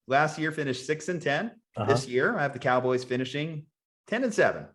last year finished 6-10. Uh-huh. This year, I have the Cowboys finishing 10-7.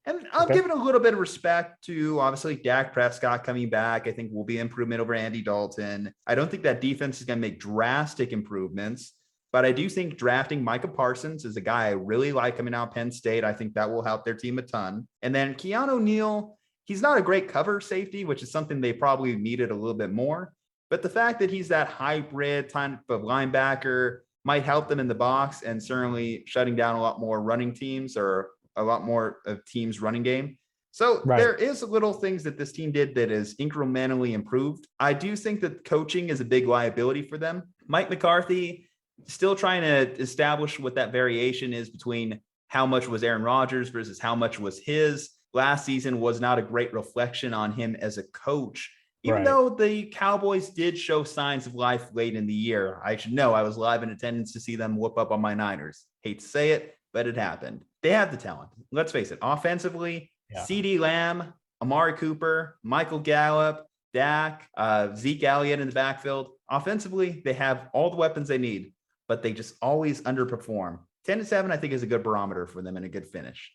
And I'm Okay. giving a little bit of respect to obviously Dak Prescott coming back. I think will be improvement over Andy Dalton. I don't think that defense is going to make drastic improvements, but I do think drafting Micah Parsons is a guy I really like coming out of Penn State. I think that will help their team a ton. And then Keanu Neal, he's not a great cover safety, which is something they probably needed a little bit more. But the fact that he's that hybrid type of linebacker might help them in the box and certainly shutting down a lot more running teams or a lot more of teams running game. So Right. there is little things that this team did that is incrementally improved. I do think that coaching is a big liability for them. Mike McCarthy still trying to establish what that variation is between how much was Aaron Rodgers versus how much was his. Last season was not a great reflection on him as a coach. Even Right. though the Cowboys did show signs of life late in the year, I should know I was live in attendance to see them whoop up on my Niners. Hate to say it, but it happened. They have the talent. Let's face it. Offensively, Yeah. CeeDee Lamb, Amari Cooper, Michael Gallup, Dak, Zeke Elliott in the backfield. Offensively, they have all the weapons they need, but they just always underperform. 10-7, I think, is a good barometer for them and a good finish.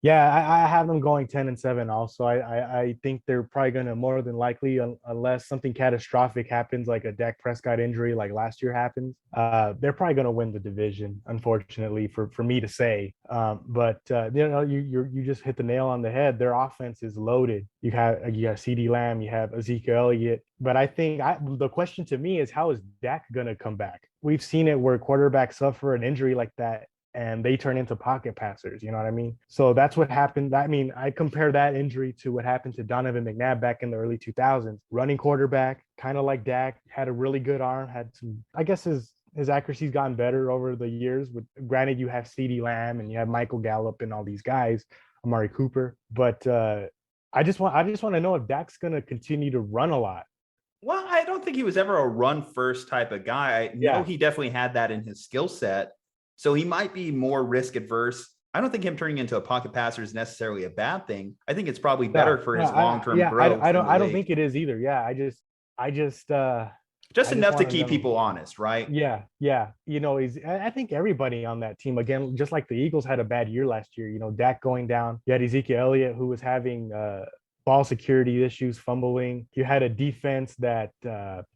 Yeah, I have them going 10-7 also. I think they're probably going to more than likely, unless something catastrophic happens, like a Dak Prescott injury like last year happened, they're probably going to win the division, unfortunately, for me to say. But you just hit the nail on the head. Their offense is loaded. You have CeeDee Lamb, you have Ezekiel Elliott. But I think the question to me is, how is Dak going to come back? We've seen it where quarterbacks suffer an injury like that and they turn into pocket passers, you know what I mean? So that's what happened. I mean, I compare that injury to what happened to Donovan McNabb back in the early 2000s. Running quarterback, kind of like Dak, had a really good arm, had some, I guess his accuracy's gotten better over the years. With granted, you have CeeDee Lamb and you have Michael Gallup and all these guys, Amari Cooper. But I just want to know if Dak's going to continue to run a lot. Well, I don't think he was ever a run first type of guy. I know he definitely had that in his skill set. So he might be more risk adverse. I don't think him turning into a pocket passer is necessarily a bad thing. I think it's probably better for his long-term growth. I don't think it is either. Yeah, I just enough to keep people honest, right? Yeah. You know, I think everybody on that team, again, just like the Eagles had a bad year last year, you know, Dak going down. You had Ezekiel Elliott, who was having ball security issues, fumbling. You had a defense that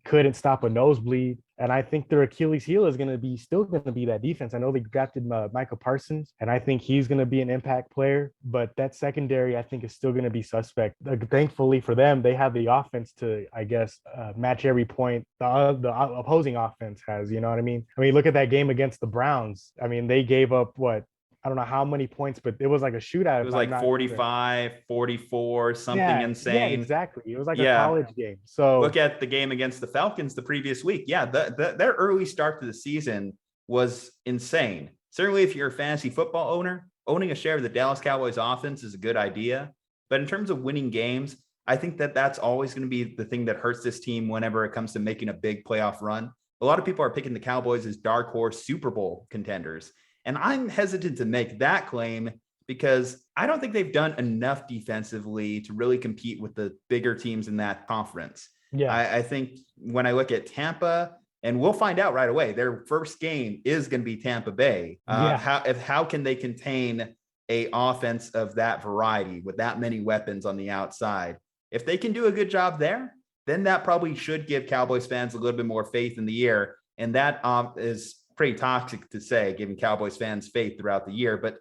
couldn't stop a nosebleed. And I think their Achilles heel is still going to be that defense. I know they drafted Micah Parsons, and I think he's going to be an impact player. But that secondary, I think, is still going to be suspect. Thankfully for them, they have the offense to, I guess, match every point the opposing offense has. You know what I mean? I mean, look at that game against the Browns. I mean, they gave up what? I don't know how many points, but it was like a shootout. It was like 45, 44, something insane. Yeah, exactly. It was like a college game. So look at the game against the Falcons the previous week. Yeah, their early start to the season was insane. Certainly, if you're a fantasy football owner, owning a share of the Dallas Cowboys offense is a good idea. But in terms of winning games, I think that's always going to be the thing that hurts this team whenever it comes to making a big playoff run. A lot of people are picking the Cowboys as dark horse Super Bowl contenders. And I'm hesitant to make that claim because I don't think they've done enough defensively to really compete with the bigger teams in that conference. Yeah, I think when I look at Tampa, and we'll find out right away, their first game is going to be Tampa Bay. How can they contain a offense of that variety with that many weapons on the outside? If they can do a good job there, then that probably should give Cowboys fans a little bit more faith in the year. And that is pretty toxic to say, giving Cowboys fans faith throughout the year, but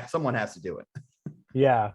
someone has to do it. Yeah,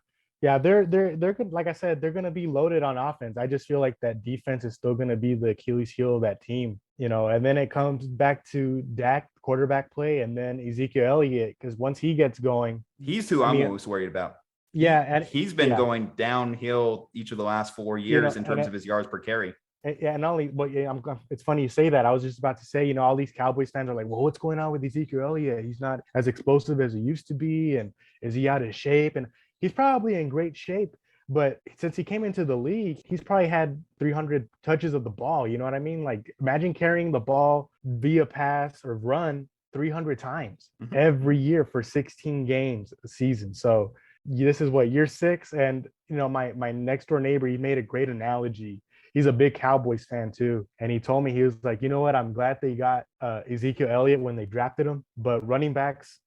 they're good. Like I said, they're going to be loaded on offense. I just feel like that defense is still going to be the Achilles heel of that team, you know. And then it comes back to Dak quarterback play, and then Ezekiel Elliott, because once he gets going, he's who I'm most worried about. Yeah, and he's been going downhill each of the last 4 years in terms of his yards per carry. Yeah, and not only, but yeah, it's funny you say that. I was just about to say, you know, all these Cowboys fans are like, well, what's going on with Ezekiel Elliott? He's not as explosive as he used to be, and is he out of shape? And he's probably in great shape, but since he came into the league, he's probably had 300 touches of the ball. You know what I mean? Like, imagine carrying the ball via pass or run 300 times every year for 16 games a season. So this is what, year 6, and you know, my next door neighbor, he made a great analogy. he's a big Cowboys fan too. And he told me, he was like, you know what? I'm glad they got Ezekiel Elliott when they drafted him. But running backs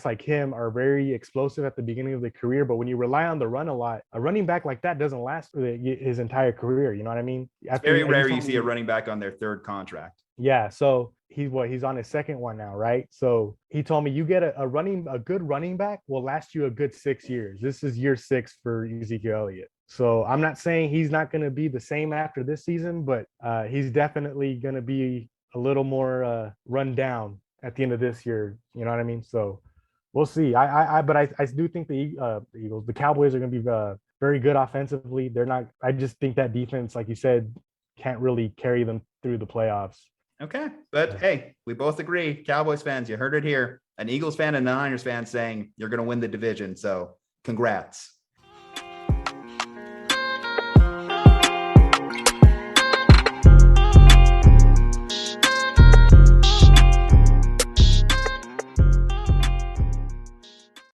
like him are very explosive at the beginning of the career. But when you rely on the run a lot, a running back like that doesn't last for his entire career. You know what I mean? It's very rare you see a running back on their third contract. Yeah. So he's on his second one now, right? So he told me you get a good running back will last you a good 6 years. This is year 6 for Ezekiel Elliott. So I'm not saying he's not going to be the same after this season, but he's definitely going to be a little more run down at the end of this year. You know what I mean? So we'll see. But I do think the Eagles, the Cowboys are going to be very good offensively. They're not. I just think that defense, like you said, can't really carry them through the playoffs. Okay. But hey, we both agree. Cowboys fans, you heard it here. An Eagles fan and a Niners fan saying you're going to win the division. So congrats.